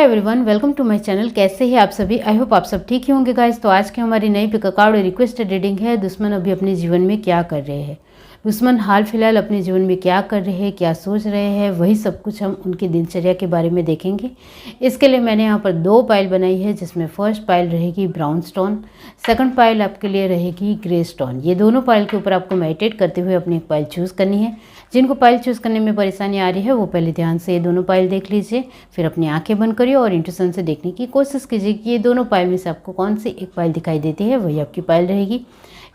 Everyone, welcome to my channel. कैसे हैं आप सभी? आई होप आप सब ठीक ही होंगे गाइस। तो आज की हमारी नई पिक कार्ड और रिक्वेस्टेड रीडिंग है दुश्मन अभी अपने जीवन में क्या कर रहे हैं। दुश्मन हाल फिलहाल अपने जीवन में क्या कर रहे हैं, क्या सोच रहे हैं, वही सब कुछ हम उनकी दिनचर्या के बारे में देखेंगे। इसके लिए मैंने यहाँ पर 2 पाइल बनाई है, जिसमें फर्स्ट पाइल रहेगी ब्राउन स्टोन, सेकंड पाइल आपके लिए रहेगी ग्रे स्टोन। ये दोनों पाइल के ऊपर आपको मेडिटेट करते हुए अपनी एक पाइल चूज़ करनी है। जिनको पाइल चूज़ करने में परेशानी आ रही है वो पहले ध्यान से ये दोनों पाइल देख लीजिए, फिर अपनी आंखें बंद करिए और इंट्यूशन से देखने की कोशिश कीजिए कि ये दोनों पाइल में से आपको कौन सी एक पाइल दिखाई देती है, वही आपकी पाइल रहेगी।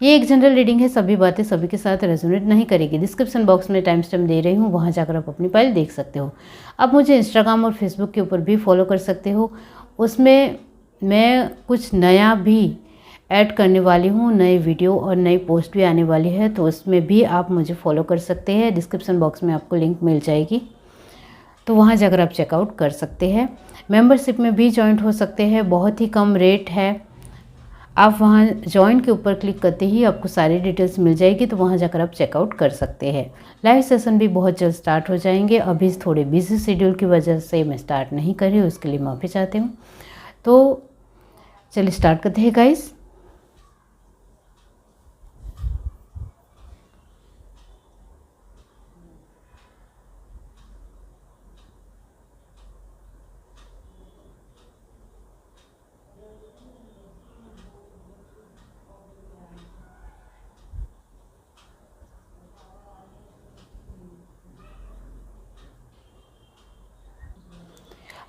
ये एक जनरल रीडिंग है, सभी बातें सभी के साथ रेजोनेट नहीं करेगी। डिस्क्रिप्शन बॉक्स में टाइम स्टैम्प दे रही हूँ, वहाँ जाकर आप अपनी पाइल देख सकते हो। आप मुझे इंस्टाग्राम और फेसबुक के ऊपर भी फॉलो कर सकते हो, उसमें मैं कुछ नया भी ऐड करने वाली हूँ, नए वीडियो और नई पोस्ट भी आने वाली है, तो उसमें भी आप मुझे फॉलो कर सकते हैं। डिस्क्रिप्शन बॉक्स में आपको लिंक मिल जाएगी, तो वहाँ जाकर आप चेकआउट कर सकते हैं। मेंबरशिप में भी जॉइंट हो सकते हैं, बहुत ही कम रेट है। आप वहाँ जॉइन के ऊपर क्लिक करते ही आपको सारी डिटेल्स मिल जाएगी, तो वहाँ जाकर आप चेकआउट कर सकते हैं। लाइव सेशन भी बहुत जल्द स्टार्ट हो जाएंगे। अभी थोड़े बिजी शेड्यूल की वजह से मैं स्टार्ट नहीं कर रही हूँ, उसके लिए माफ़ी चाहती हूँ। तो चलिए स्टार्ट करते हैं गाइस।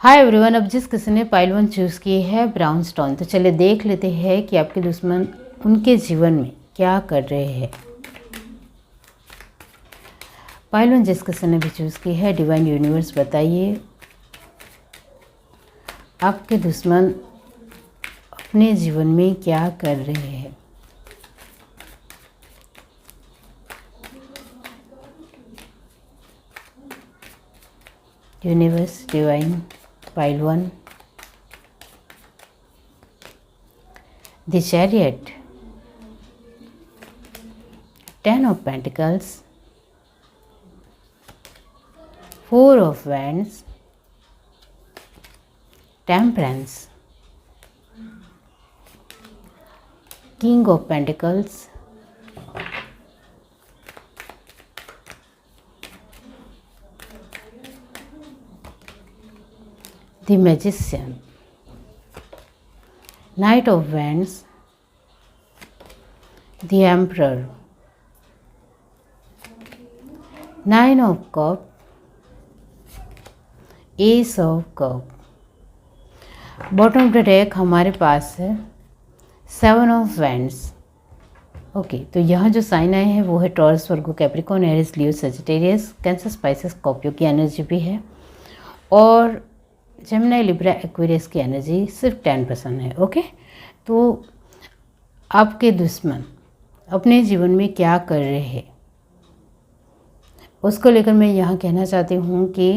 हाय एवरीवन, अब जिस किसी ने पाइल 1 चूज़ की है ब्राउन स्टोन, तो चलिए देख लेते हैं कि आपके दुश्मन उनके जीवन में क्या कर रहे हैं। पाइल 1 जिस किसी ने भी चूज़ की है, डिवाइन यूनिवर्स बताइए आपके दुश्मन अपने जीवन में क्या कर रहे हैं। Universe, divine, pile 1, the chariot, 10 of Pentacles, 4 of Wands, Temperance, King of Pentacles, the Magician, Knight of Wands, the Emperor, 9 of Cups, Ace of Cups। Bottom of the deck हमारे पास है 7 of Wands। ओके, तो यहाँ जो sign आए हैं वो है Taurus, वर्गो, Capricorn, Aries, लियो, Sagittarius, cancer, Pisces, Scorpio की एनर्जी भी है, और जेमिनी, लिब्रा, एक्वेरियस की एनर्जी सिर्फ 10% है। ओके, तो आपके दुश्मन अपने जीवन में क्या कर रहे हैं उसको लेकर मैं यहाँ कहना चाहती हूँ कि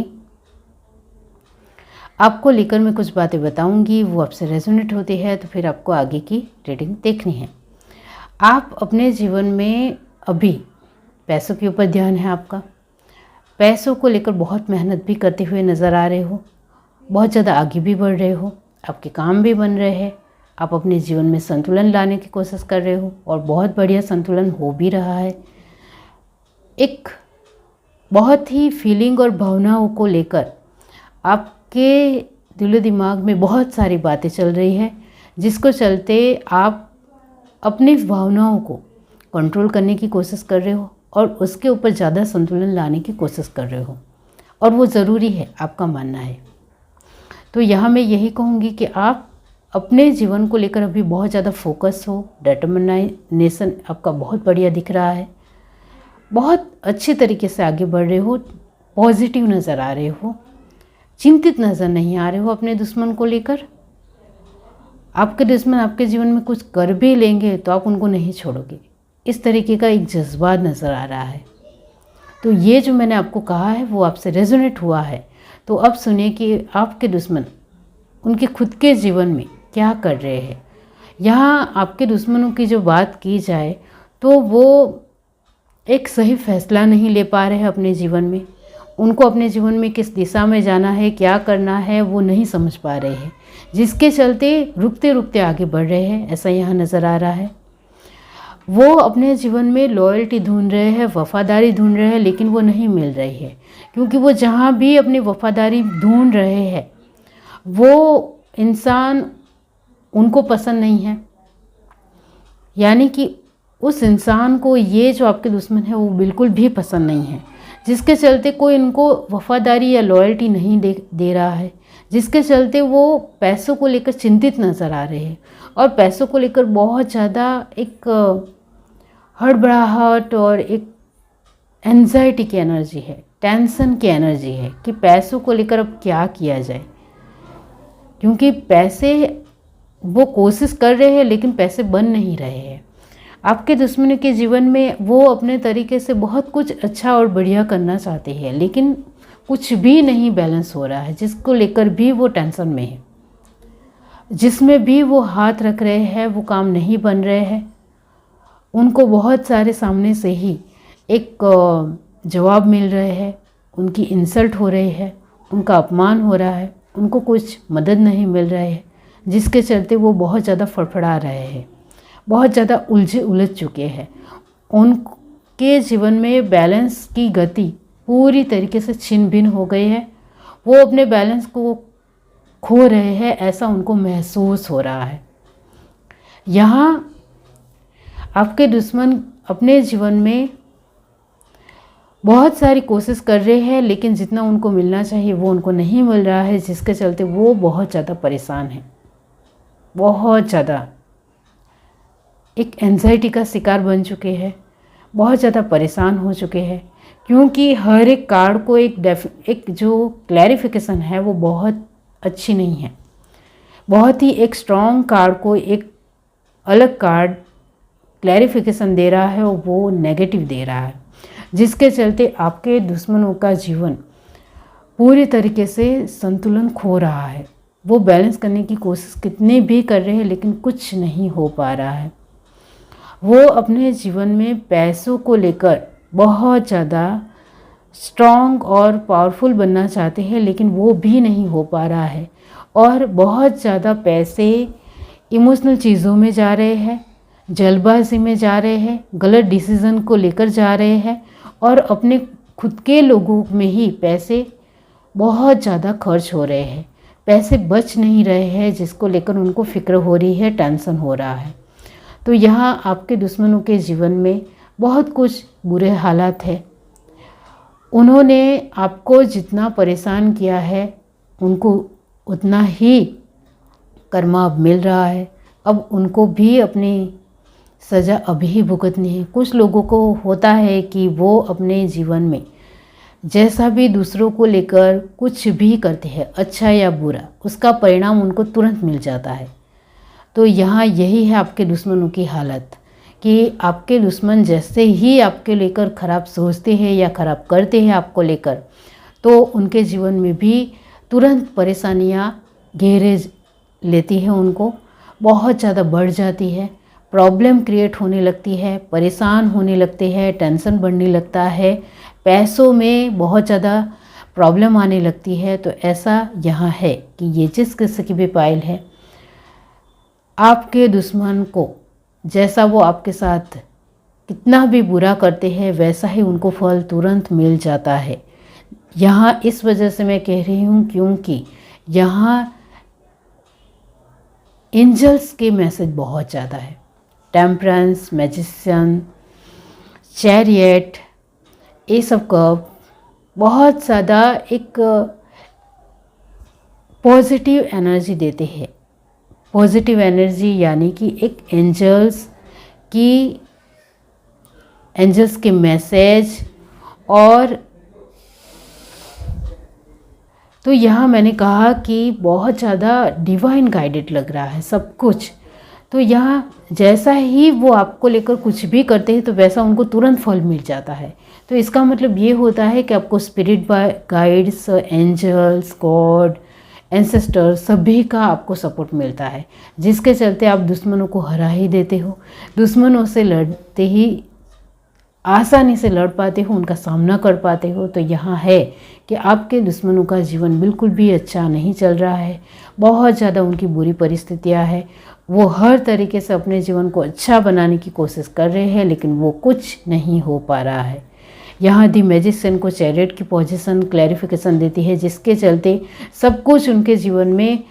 आपको लेकर मैं कुछ बातें बताऊंगी, वो आपसे रेजोनेट होती है तो फिर आपको आगे की रीडिंग देखनी है। आप अपने जीवन में अभी पैसों के ऊपर ध्यान है आपका, पैसों को लेकर बहुत मेहनत भी करते हुए नज़र आ रहे हो, बहुत ज़्यादा आगे भी बढ़ रहे हो, आपके काम भी बन रहे हैं, आप अपने जीवन में संतुलन लाने की कोशिश कर रहे हो और बहुत बढ़िया संतुलन हो भी रहा है। एक बहुत ही फीलिंग और भावनाओं को लेकर आपके दिलो दिमाग में बहुत सारी बातें चल रही है, जिसको चलते आप अपनी भावनाओं को कंट्रोल करने की कोशिश कर रहे हो और उसके ऊपर ज़्यादा संतुलन लाने की कोशिश कर रहे हो, और वो ज़रूरी है, आपका मानना है। तो यहाँ मैं यही कहूँगी कि आप अपने जीवन को लेकर अभी बहुत ज़्यादा फोकस हो, डिटर्मिनेशन आपका बहुत बढ़िया दिख रहा है, बहुत अच्छे तरीके से आगे बढ़ रहे हो, पॉजिटिव नज़र आ रहे हो, चिंतित नज़र नहीं आ रहे हो अपने दुश्मन को लेकर। आपके दुश्मन आपके जीवन में कुछ कर भी लेंगे तो आप उनको नहीं छोड़ोगे, इस तरीके का एक जज्बा नज़र आ रहा है। तो ये जो मैंने आपको कहा है वो आपसे रेजोनेट हुआ है, तो अब सुनिए कि आपके दुश्मन उनके खुद के जीवन में क्या कर रहे हैं। यहाँ आपके दुश्मनों की जो बात की जाए तो वो एक सही फैसला नहीं ले पा रहे हैं अपने जीवन में, उनको अपने जीवन में किस दिशा में जाना है, क्या करना है, वो नहीं समझ पा रहे हैं, जिसके चलते रुकते रुकते आगे बढ़ रहे हैं, ऐसा यहाँ नज़र आ रहा है। वो अपने जीवन में लॉयल्टी ढूंढ रहे हैं, वफादारी ढूंढ रहे हैं, लेकिन वो नहीं मिल रही है, क्योंकि वो जहाँ भी अपनी वफादारी ढूंढ रहे हैं वो इंसान उनको पसंद नहीं है। यानी कि उस इंसान को ये जो आपके दुश्मन है वो बिल्कुल भी पसंद नहीं है, जिसके चलते कोई इनको वफादारी या लॉयल्टी नहीं दे रहा है, जिसके चलते वो पैसों को लेकर चिंतित नज़र आ रहे हैं और पैसों को लेकर बहुत ज़्यादा एक हड़बड़ाहट और एक एंजाइटी की एनर्जी है, टेंशन की एनर्जी है कि पैसों को लेकर अब क्या किया जाए। क्योंकि पैसे वो कोशिश कर रहे हैं लेकिन पैसे बन नहीं रहे हैं। आपके दुश्मन के जीवन में वो अपने तरीके से बहुत कुछ अच्छा और बढ़िया करना चाहते हैं, लेकिन कुछ भी नहीं बैलेंस हो रहा है, जिसको लेकर भी वो टेंशन में है। जिसमें भी वो हाथ रख रहे हैं वो काम नहीं बन रहे हैं। उनको बहुत सारे सामने से ही एक जवाब मिल रहे हैं, उनकी इंसल्ट हो रही है, उनका अपमान हो रहा है, उनको कुछ मदद नहीं मिल रही है, जिसके चलते वो बहुत ज़्यादा फड़फड़ा रहे हैं, बहुत ज़्यादा उलझ चुके हैं। उनके जीवन में बैलेंस की गति पूरी तरीके से छिन भिन हो गई है। वो अपने बैलेंस को खो रहे हैं, ऐसा उनको महसूस हो रहा है। यहाँ आपके दुश्मन अपने जीवन में बहुत सारी कोशिश कर रहे हैं, लेकिन जितना उनको मिलना चाहिए वो उनको नहीं मिल रहा है, जिसके चलते वो बहुत ज़्यादा परेशान हैं, बहुत ज़्यादा एक एंजाइटी का शिकार बन चुके हैं, बहुत ज़्यादा परेशान हो चुके हैं। क्योंकि हर एक कार्ड को एक जो क्लैरिफिकेशन है वो बहुत अच्छी नहीं है। बहुत ही एक स्ट्रॉन्ग कार्ड को एक अलग कार्ड क्लैरिफिकेशन दे रहा है और वो नेगेटिव दे रहा है, जिसके चलते आपके दुश्मनों का जीवन पूरी तरीके से संतुलन खो रहा है। वो बैलेंस करने की कोशिश कितने भी कर रहे हैं लेकिन कुछ नहीं हो पा रहा है। वो अपने जीवन में पैसों को लेकर बहुत ज़्यादा स्ट्रॉन्ग और पावरफुल बनना चाहते हैं, लेकिन वो भी नहीं हो पा रहा है। और बहुत ज़्यादा पैसे इमोशनल चीज़ों में जा रहे हैं, जल्दबाजी में जा रहे हैं, गलत डिसीज़न को लेकर जा रहे हैं और अपने खुद के लोगों में ही पैसे बहुत ज़्यादा खर्च हो रहे हैं, पैसे बच नहीं रहे हैं, जिसको लेकर उनको फिक्र हो रही है, टेंशन हो रहा है। तो यहाँ आपके दुश्मनों के जीवन में बहुत कुछ बुरे हालात है। उन्होंने आपको जितना परेशान किया है उनको उतना ही कर्मा अब मिल रहा है। अब उनको भी अपनी सज़ा अभी ही भुगतनी है। कुछ लोगों को होता है कि वो अपने जीवन में जैसा भी दूसरों को लेकर कुछ भी करते हैं, अच्छा या बुरा, उसका परिणाम उनको तुरंत मिल जाता है। तो यहाँ यही है आपके दुश्मनों की हालत कि आपके दुश्मन जैसे ही आपके लेकर ख़राब सोचते हैं या ख़राब करते हैं आपको लेकर, तो उनके जीवन में भी तुरंत परेशानियाँ घेरे लेती है, उनको बहुत ज़्यादा बढ़ जाती है, प्रॉब्लम क्रिएट होने लगती है, परेशान होने लगते हैं, टेंशन बढ़ने लगता है, पैसों में बहुत ज़्यादा प्रॉब्लम आने लगती है। तो ऐसा यहाँ है कि ये जिस किस्म की भी पाइल है, आपके दुश्मन को जैसा वो आपके साथ कितना भी बुरा करते हैं वैसा ही उनको फल तुरंत मिल जाता है। यहाँ इस वजह से मैं कह रही हूँ क्योंकि यहाँ एंजल्स के मैसेज बहुत ज़्यादा है। Temperance, magician, chariot, S of cup बहुत ज़्यादा एक पॉजिटिव एनर्जी देते हैं। पॉजिटिव एनर्जी यानी कि एक एंजल्स के मैसेज। और तो यहाँ मैंने कहा कि बहुत ज़्यादा डिवाइन गाइडेड लग रहा है सब कुछ। तो यहाँ जैसा ही वो आपको लेकर कुछ भी करते हैं तो वैसा उनको तुरंत फल मिल जाता है। तो इसका मतलब ये होता है कि आपको spirit guides, angels, God, ancestor सभी का आपको सपोर्ट मिलता है, जिसके चलते आप दुश्मनों को हरा ही देते हो। दुश्मनों से लड़ते ही आसानी से लड़ पाते हो, उनका सामना कर पाते हो। तो यहाँ है कि आपके दुश्मनों का जीवन बिल्कुल भी अच्छा नहीं चल रहा है, बहुत ज़्यादा उनकी बुरी परिस्थितियाँ हैं। वो हर तरीके से अपने जीवन को अच्छा बनाने की कोशिश कर रहे हैं, लेकिन वो कुछ नहीं हो पा रहा है। यहाँ दी मैजिशियन को चैरियट की पोजीशन क्लैरिफिकेशन देती है, जिसके चलते सब कुछ उनके जीवन में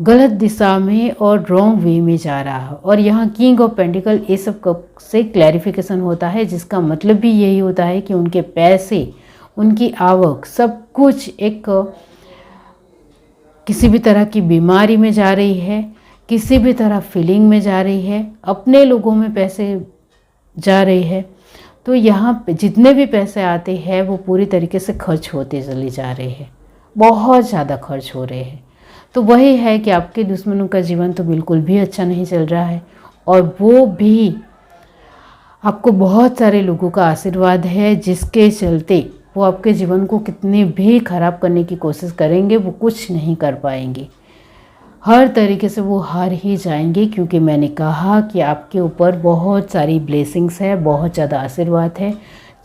गलत दिशा में और रॉन्ग वे में जा रहा है। और यहाँ किंग ऑफ पेंटिकल ये सब से क्लैरिफिकेशन होता है, जिसका मतलब भी यही होता है कि उनके पैसे, उनकी आवक, सब कुछ एक किसी भी तरह की बीमारी में जा रही है, किसी भी तरह फीलिंग में जा रही है, अपने लोगों में पैसे जा रही है। तो यहाँ पे जितने भी पैसे आते हैं वो पूरी तरीके से खर्च होते चले जा रहे हैं, बहुत ज़्यादा खर्च हो रहे हैं। तो वही है कि आपके दुश्मनों का जीवन तो बिल्कुल भी अच्छा नहीं चल रहा है, और वो भी आपको बहुत सारे लोगों का आशीर्वाद है, जिसके चलते वो आपके जीवन को कितने भी खराब करने की कोशिश करेंगे, वो कुछ नहीं कर पाएंगे। हर तरीके से वो हार ही जाएंगे, क्योंकि मैंने कहा कि आपके ऊपर बहुत सारी ब्लेसिंग्स है, बहुत ज़्यादा आशीर्वाद है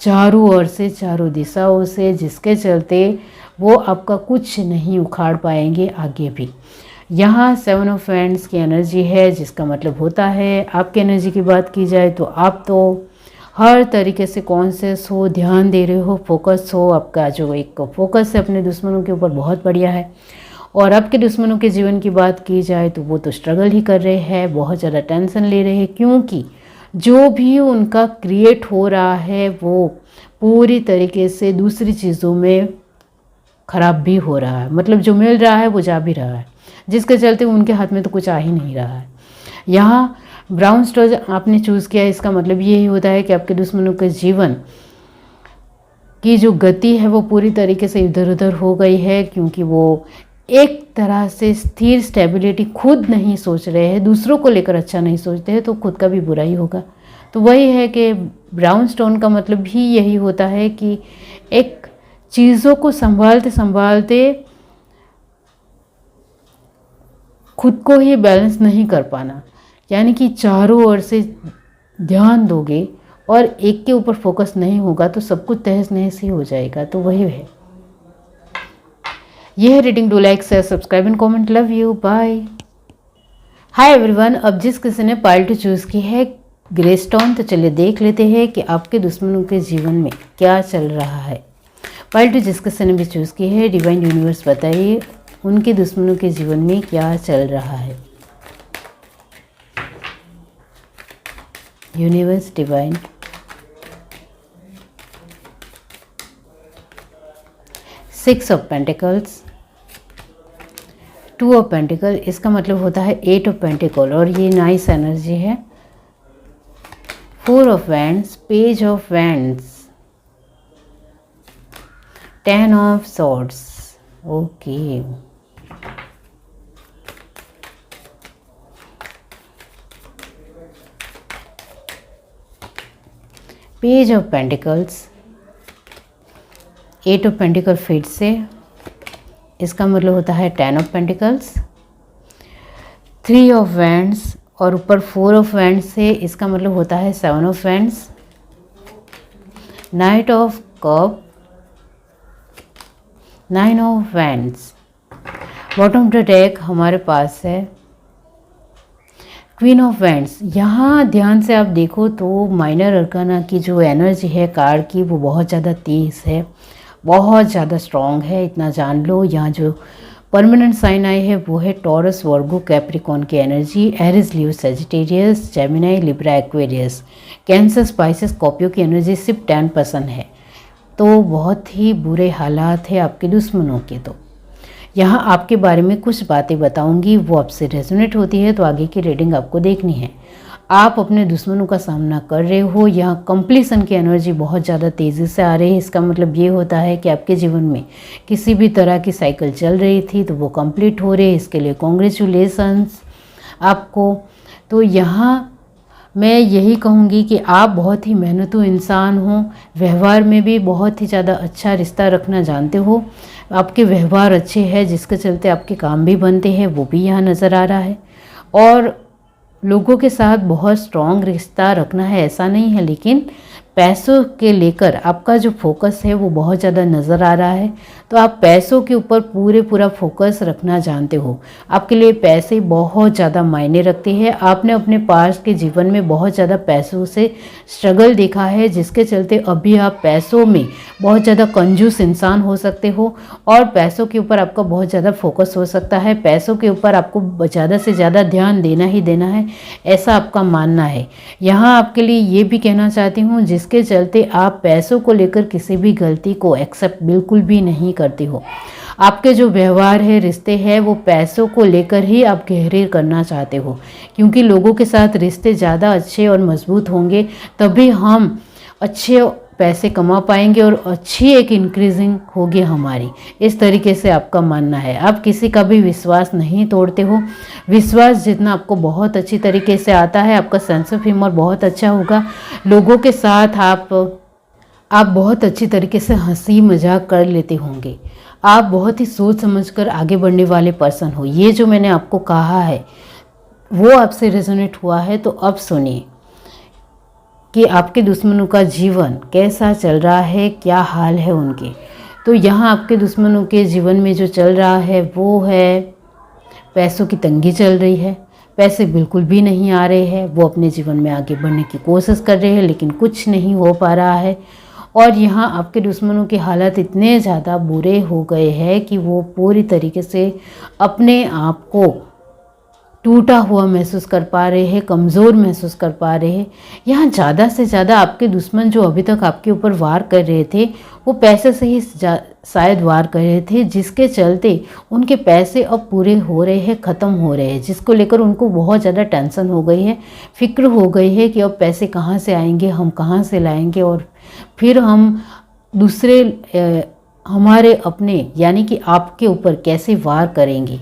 चारों ओर से, चारों दिशाओं से, जिसके चलते वो आपका कुछ नहीं उखाड़ पाएंगे आगे भी। यहाँ 7 ऑफ हैंड्स की एनर्जी है, जिसका मतलब होता है आपकी एनर्जी की बात की जाए तो आप तो हर तरीके से कॉन्शियस हो, ध्यान दे रहे हो, फोकस हो। आपका जो एक फोकस है अपने दुश्मनों के ऊपर बहुत बढ़िया है। और आपके दुश्मनों के जीवन की बात की जाए तो वो तो स्ट्रगल ही कर रहे हैं, बहुत ज़्यादा टेंशन ले रहे हैं, क्योंकि जो भी उनका क्रिएट हो रहा है वो पूरी तरीके से दूसरी चीज़ों में ख़राब भी हो रहा है। मतलब जो मिल रहा है वो जा भी रहा है, जिसके चलते उनके हाथ में तो कुछ आ ही नहीं रहा है। यहाँ ब्राउन स्टार आपने चूज़ किया, इसका मतलब यही होता है कि आपके दुश्मनों के जीवन की जो गति है वो पूरी तरीके से इधर उधर हो गई है, क्योंकि वो एक तरह से स्थिर स्टेबिलिटी खुद नहीं सोच रहे हैं, दूसरों को लेकर अच्छा नहीं सोचते हैं, तो खुद का भी बुरा ही होगा। तो वही है कि ब्राउन स्टोन का मतलब भी यही होता है कि एक चीज़ों को संभालते संभालते खुद को ही बैलेंस नहीं कर पाना, यानी कि चारों ओर से ध्यान दोगे और एक के ऊपर फोकस नहीं होगा तो सब कुछ तहस नहस ही हो जाएगा। तो वही है। यह है reading. Do like, share, subscribe and comment. Love you, bye. Hi everyone. अब जिस किसी ने पाइल टू चूज़ की है ग्रे स्टोन, तो चलिए देख लेते हैं कि आपके दुश्मनों के जीवन में क्या चल रहा है। पाइल टू जिस किसी ने भी चूज़ की है, डिवाइन यूनिवर्स बताइए उनके दुश्मनों के जीवन में क्या चल रहा है। Universe, divine. Six of pentacles, 2 of pentacle, इसका मतलब होता है 8 ऑफ पेंटिकल, और ये नाइस एनर्जी है। 4 of wands, page of wands, 10 of swords. Okay, page of pentacles, 8 of pentacle फिर से, इसका मतलब होता है 10 ऑफ पेंटिकल्स, 3 ऑफ वैंड्स और ऊपर 4 ऑफ वैंड्स से, इसका मतलब होता है 7 of wands, night of cup, 9 of wands. Bottom of the deck हमारे पास है क्वीन ऑफ वैंड्स। यहाँ ध्यान से आप देखो तो माइनर अरकाना की जो एनर्जी है कार्ड की, वो बहुत ज़्यादा तेज़ है, बहुत ज़्यादा स्ट्रॉन्ग है, इतना जान लो। यहाँ जो परमानेंट साइन आई है वो है टॉरस, वर्गो, कैप्रिकॉन की energy, Aries, Leo, Sagittarius, Gemini, Libra, Aquarius, Cancer, Pisces, Scorpio की एनर्जी सिर्फ 10% है। तो बहुत ही बुरे हालात है आपके दुश्मनों के। तो यहाँ आपके बारे में कुछ बातें बताऊंगी, वो आपसे रेजोनेट होती है तो आगे की रीडिंग आपको देखनी है। आप अपने दुश्मनों का सामना कर रहे हो, यहाँ कंप्लीशन की एनर्जी बहुत ज़्यादा तेज़ी से आ रही है। इसका मतलब ये होता है कि आपके जीवन में किसी भी तरह की साइकिल चल रही थी तो वो कंप्लीट हो रही है, इसके लिए कॉन्ग्रेचुलेसन्स आपको। तो यहाँ मैं यही कहूँगी कि आप बहुत ही मेहनतू इंसान हो, व्यवहार में भी बहुत ही ज़्यादा अच्छा रिश्ता रखना जानते हो, आपके व्यवहार अच्छे हैं जिसके चलते आपके काम भी बनते हैं, वो भी यहाँ नज़र आ रहा है। और लोगों के साथ बहुत स्ट्रॉन्ग रिश्ता रखना है ऐसा नहीं है, लेकिन पैसों के लेकर आपका जो फोकस है वो बहुत ज़्यादा नज़र आ रहा है। तो आप पैसों के ऊपर पूरा फोकस रखना जानते हो। आपके लिए पैसे बहुत ज़्यादा मायने रखते हैं। आपने अपने पास्ट के जीवन में बहुत ज़्यादा पैसों से स्ट्रगल देखा है, जिसके चलते अभी आप पैसों में बहुत ज़्यादा कंजूस इंसान हो सकते हो और पैसों के ऊपर आपका बहुत ज़्यादा फोकस हो सकता है। पैसों के ऊपर आपको ज़्यादा से ज़्यादा ध्यान देना ही देना है, ऐसा आपका मानना है। यहाँ आपके लिए ये भी कहना चाहती हूँ, जिसके चलते आप पैसों को लेकर किसी भी गलती को एक्सेप्ट बिल्कुल भी नहीं करते हो। आपके जो व्यवहार है, रिश्ते हैं, वो पैसों को लेकर ही आप गहरे करना चाहते हो, क्योंकि लोगों के साथ रिश्ते ज़्यादा अच्छे और मजबूत होंगे तभी हम अच्छे पैसे कमा पाएंगे और अच्छी एक इंक्रीजिंग होगी हमारी। इस तरीके से आपका मानना है। आप किसी का भी विश्वास नहीं तोड़ते हो। विश्वास जितना आपको बहुत अच्छी तरीके से आता है, आपका सेंस ऑफ ह्यूमर बहुत अच्छा होगा। लोगों के साथ आप बहुत अच्छी तरीके से हंसी मजाक कर लेते होंगे। आप बहुत ही सोच समझकर आगे बढ़ने वाले पर्सन हो। ये जो मैंने आपको कहा है वो आपसे रेजोनेट हुआ है, तो अब सुनिए कि आपके दुश्मनों का जीवन कैसा चल रहा है, क्या हाल है उनके। तो यहाँ आपके दुश्मनों के जीवन में जो चल रहा है वो है पैसों की तंगी चल रही है। पैसे बिल्कुल भी नहीं आ रहे हैं। वो अपने जीवन में आगे बढ़ने की कोशिश कर रहे हैं लेकिन कुछ नहीं हो पा रहा है। और यहाँ आपके दुश्मनों के हालात इतने ज़्यादा बुरे हो गए हैं कि वो पूरी तरीके से अपने आप को टूटा हुआ महसूस कर पा रहे हैं, कमज़ोर महसूस कर पा रहे हैं। यहाँ ज़्यादा से ज़्यादा आपके दुश्मन जो अभी तक आपके ऊपर वार कर रहे थे वो पैसे से ही शायद वार कर रहे थे, जिसके चलते उनके पैसे अब पूरे हो रहे हैं, ख़त्म हो रहे हैं, जिसको लेकर उनको बहुत ज़्यादा टेंशन हो गई है, फिक्र हो गई है कि अब पैसे कहाँ से आएंगे, हम कहाँ से लाएंगे और फिर हम दूसरे हमारे अपने यानी कि आपके ऊपर कैसे वार करेंगे।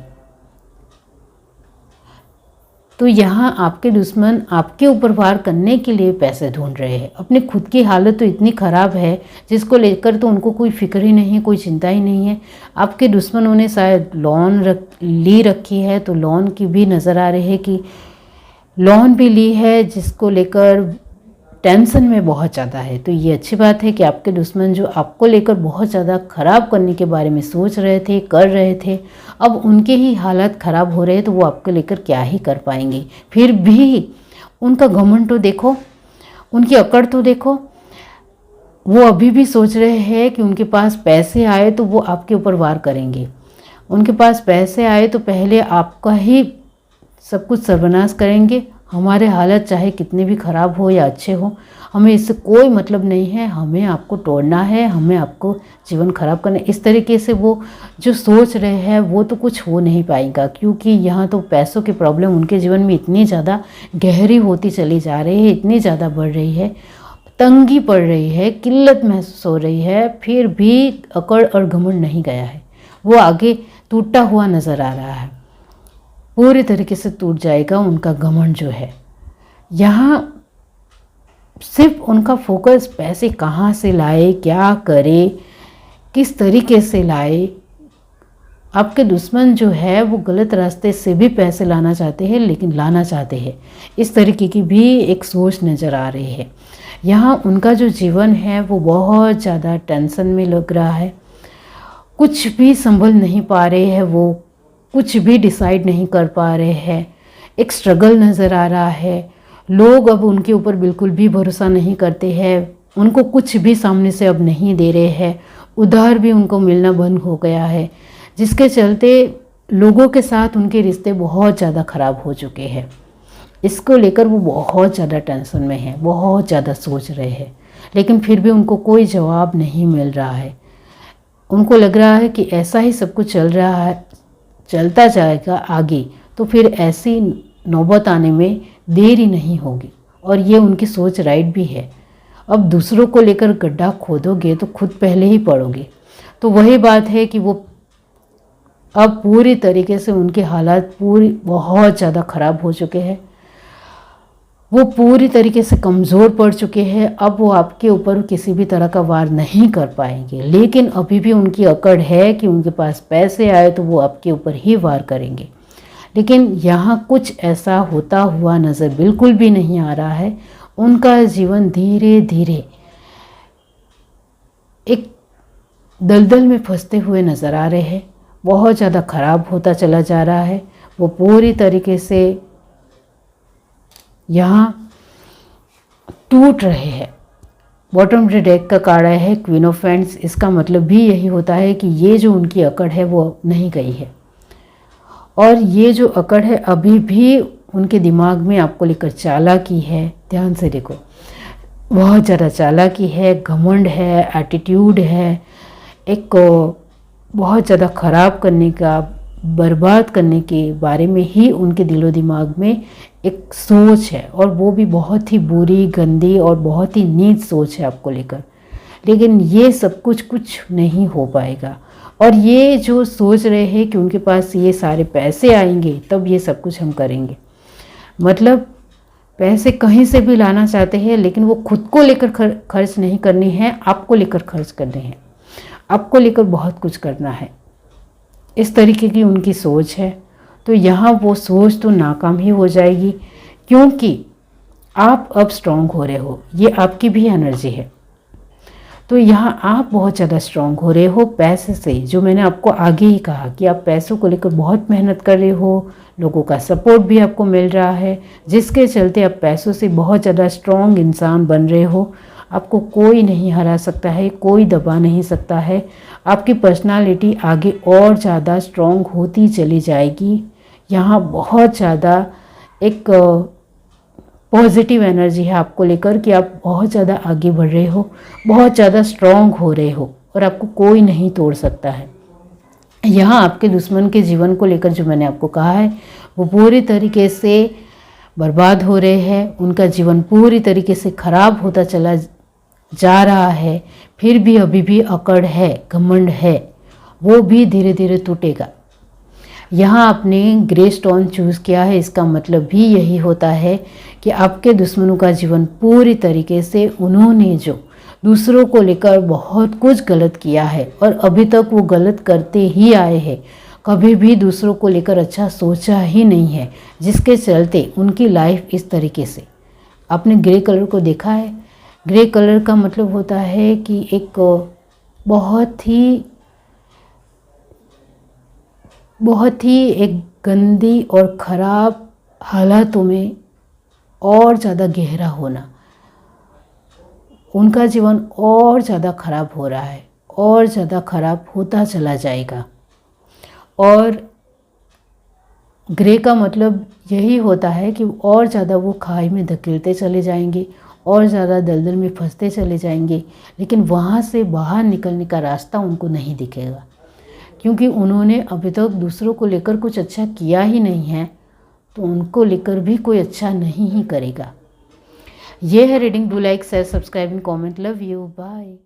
तो यहाँ आपके दुश्मन आपके ऊपर वार करने के लिए पैसे ढूंढ रहे हैं। अपनी खुद की हालत तो इतनी ख़राब है जिसको लेकर तो उनको कोई फिक्र ही नहीं है, कोई चिंता ही नहीं है। आपके दुश्मनों ने शायद लोन ली रखी है, तो लोन की भी नज़र आ रही है कि लोन भी ली है, जिसको लेकर टेंशन में बहुत ज़्यादा है। तो ये अच्छी बात है कि आपके दुश्मन जो आपको लेकर बहुत ज़्यादा ख़राब करने के बारे में सोच रहे थे, कर रहे थे, अब उनके ही हालात ख़राब हो रहे हैं, तो वो आपको लेकर क्या ही कर पाएंगे। फिर भी उनका घमंड तो देखो, उनकी अकड़ तो देखो। वो अभी भी सोच रहे हैं कि उनके पास पैसे आए तो वो आपके ऊपर वार करेंगे। उनके पास पैसे आए तो पहले आपका ही सब कुछ सर्वनाश करेंगे। हमारे हालत चाहे कितने भी ख़राब हो या अच्छे हो, हमें इससे कोई मतलब नहीं है, हमें आपको तोड़ना है, हमें आपको जीवन ख़राब करना है। इस तरीके से वो जो सोच रहे हैं वो तो कुछ हो नहीं पाएगा, क्योंकि यहाँ तो पैसों की प्रॉब्लम उनके जीवन में इतनी ज़्यादा गहरी होती चली जा रही है, इतनी ज़्यादा बढ़ रही है, तंगी पड़ रही है, किल्लत महसूस हो रही है, फिर भी अकड़ और घमंड नहीं गया है। वो आगे टूटा हुआ नज़र आ रहा है, पूरी तरीके से टूट जाएगा उनका घमंड जो है। यहाँ सिर्फ उनका फोकस पैसे कहाँ से लाए, क्या करे, किस तरीके से लाए। आपके दुश्मन जो है वो गलत रास्ते से भी पैसे लाना चाहते हैं, लेकिन लाना चाहते हैं, इस तरीके की भी एक सोच नज़र आ रही है। यहाँ उनका जो जीवन है वो बहुत ज़्यादा टेंशन में लग रहा है, कुछ भी संभल नहीं पा रहे हैं, वो कुछ भी डिसाइड नहीं कर पा रहे हैं, एक स्ट्रगल नज़र आ रहा है। लोग अब उनके ऊपर बिल्कुल भी भरोसा नहीं करते हैं, उनको कुछ भी सामने से अब नहीं दे रहे हैं, उधार भी उनको मिलना बंद हो गया है, जिसके चलते लोगों के साथ उनके रिश्ते बहुत ज़्यादा ख़राब हो चुके हैं। इसको लेकर वो बहुत ज़्यादा टेंशन में है, बहुत ज़्यादा सोच रहे हैं, लेकिन फिर भी उनको कोई जवाब नहीं मिल रहा है। उनको लग रहा है कि ऐसा ही सब कुछ चल रहा है, चलता जाएगा आगे, तो फिर ऐसी नौबत आने में देरी नहीं होगी। और ये उनकी सोच राइट भी है। अब दूसरों को लेकर गड्ढा खोदोगे तो खुद पहले ही पड़ोगे। तो वही बात है कि वो अब पूरी तरीके से उनके हालात बहुत ज़्यादा ख़राब हो चुके हैं, वो पूरी तरीके से कमज़ोर पड़ चुके हैं। अब वो आपके ऊपर किसी भी तरह का वार नहीं कर पाएंगे, लेकिन अभी भी उनकी अकड़ है कि उनके पास पैसे आए तो वो आपके ऊपर ही वार करेंगे। लेकिन यहाँ कुछ ऐसा होता हुआ नज़र बिल्कुल भी नहीं आ रहा है। उनका जीवन धीरे धीरे एक दलदल में फंसते हुए नज़र आ रहे हैं, बहुत ज़्यादा ख़राब होता चला जा रहा है। वो पूरी तरीके से यहाँ टूट रहे हैं। बॉटम ऑफ द डेक का कार्ड आया है क्वीन ऑफ वैंड्स। इसका मतलब भी यही होता है कि ये जो उनकी अकड़ है वो नहीं गई है, और ये जो अकड़ है अभी भी उनके दिमाग में आपको लेकर चालाकी है। ध्यान से देखो, बहुत ज़्यादा चालाकी है, घमंड है, एटीट्यूड है, एक बहुत ज़्यादा ख़राब करने का, बर्बाद करने के बारे में ही उनके दिलो दिमाग में एक सोच है, और वो भी बहुत ही बुरी, गंदी और बहुत ही नीच सोच है आपको लेकर। लेकिन ये सब कुछ नहीं हो पाएगा, और ये जो सोच रहे हैं कि उनके पास ये सारे पैसे आएंगे तब ये सब कुछ हम करेंगे, मतलब पैसे कहीं से भी लाना चाहते हैं, लेकिन वो खुद को लेकर खर्च नहीं करने हैं, आपको लेकर खर्च करने हैं, आपको लेकर बहुत कुछ करना है। इस तरीके की उनकी सोच है। तो यहाँ वो सोच तो नाकाम ही हो जाएगी, क्योंकि आप अब स्ट्रांग हो रहे हो, ये आपकी भी एनर्जी है। तो यहाँ आप बहुत ज़्यादा स्ट्रांग हो रहे हो पैसे से, जो मैंने आपको आगे ही कहा कि आप पैसों को लेकर बहुत मेहनत कर रहे हो, लोगों का सपोर्ट भी आपको मिल रहा है, जिसके चलते आप पैसों से बहुत ज़्यादा स्ट्रांग इंसान बन रहे हो। आपको कोई नहीं हरा सकता है, कोई दबा नहीं सकता है। आपकी पर्सनालिटी आगे और ज़्यादा स्ट्रांग होती चली जाएगी। यहाँ बहुत ज़्यादा एक पॉजिटिव एनर्जी है आपको लेकर कि आप बहुत ज़्यादा आगे बढ़ रहे हो, बहुत ज़्यादा स्ट्रांग हो रहे हो, और आपको कोई नहीं तोड़ सकता है। यहाँ आपके दुश्मन के जीवन को लेकर जो मैंने आपको कहा है वो पूरी तरीके से बर्बाद हो रहे हैं, उनका जीवन पूरी तरीके से ख़राब होता चला जा रहा है। फिर भी अभी भी अकड़ है, घमंड है, वो भी धीरे धीरे टूटेगा। यहाँ आपने ग्रे स्टोन चूज़ किया है, इसका मतलब भी यही होता है कि आपके दुश्मनों का जीवन पूरी तरीके से, उन्होंने जो दूसरों को लेकर बहुत कुछ गलत किया है और अभी तक वो गलत करते ही आए हैं, कभी भी दूसरों को लेकर अच्छा सोचा ही नहीं है, जिसके चलते उनकी लाइफ इस तरीके से। आपने ग्रे कलर को देखा है, ग्रे कलर का मतलब होता है कि एक बहुत ही एक गंदी और ख़राब हालातों में और ज़्यादा गहरा होना। उनका जीवन और ज़्यादा ख़राब हो रहा है, और ज़्यादा ख़राब होता चला जाएगा। और ग्रे का मतलब यही होता है कि और ज़्यादा वो खाई में धकेलते चले जाएंगे, और ज़्यादा दलदल में फंसते चले जाएंगे, लेकिन वहाँ से बाहर निकलने का रास्ता उनको नहीं दिखेगा, क्योंकि उन्होंने अभी तक दूसरों को लेकर कुछ अच्छा किया ही नहीं है, तो उनको लेकर भी कोई अच्छा नहीं ही करेगा। ये है reading. Do like, share, subscribe and comment. Love you, bye.